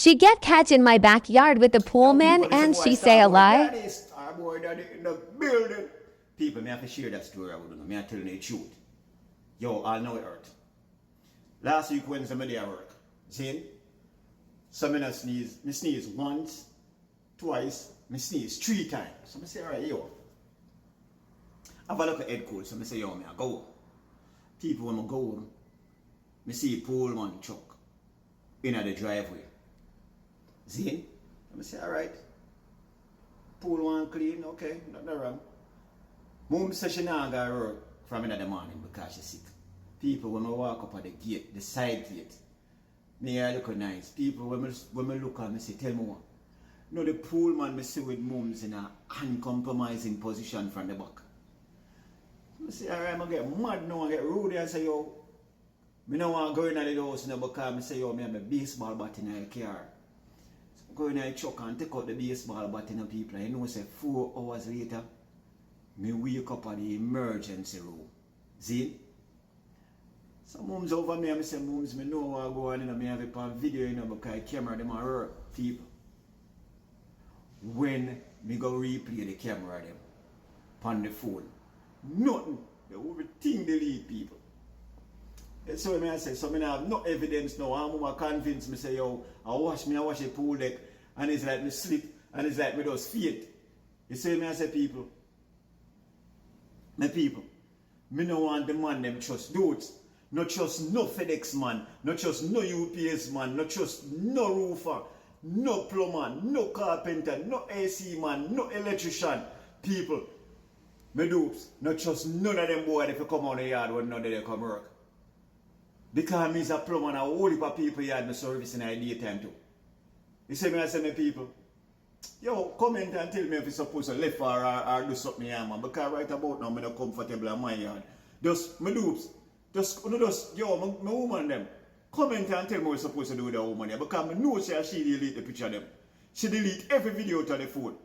She get catch in my backyard with the pool man and she say a lie. Daddy, Starboy Daddy in the building. People, me have to share that story with them. Me have to tell you the truth. Yo, I know it hurt. Last week Wednesday, my day at work. See? So I sneeze. Me sneeze once, twice, me sneeze 3 times. So I say, alright, yo. I have a look at head cold, so I say, yo, me I go. People when I go home, me see a pole man truck in the driveway. See? I say, alright. Pool one clean, okay, nothing wrong. Mom says she not go to work from in the morning because she's sick. People when I walk up at the gate, the side gate, me I look nice. People when I look at me say, tell me what. No, the pool man me see with mums in a uncompromising position from the back. I say, alright, I get mad now, I get rude and say, yo, me no want to go in the house now because I say, yo, me have a baseball bat in the car. So I go in the truck and take out the baseball bat in the people. I know say 4 hours later, me wake up at the emergency room. See? So mums over me, I say, mums, me know what go on and I have it on video, you know, because camera them are hurt people. When me go replay the camera them on the phone, nothing. Everything delete people. And so I say, so I have no evidence now. I'm convinced me say, yo, I wash a pool deck and it's like me slip and it's like me just faint. You see me I say people. My people, me no want the man them trust dudes. Not trust no FedEx man, not trust no UPS man, not trust no roofer, no plumber, no carpenter, no AC man, no electrician. People, me dupes, not trust none of them boys if you come on the yard when none of them come work. Because me is a plumber and a whole heap of people yard me service in the daytime too. You see me I say my people, yo, comment and tell me if you're supposed to left or do something here, man. Because right about now, I'm not comfortable in my yard. Just, my dupes, yo, my woman them, comment and tell me what you're supposed to do with the woman here. Because I know she delete the picture of them. She delete every video to the phone.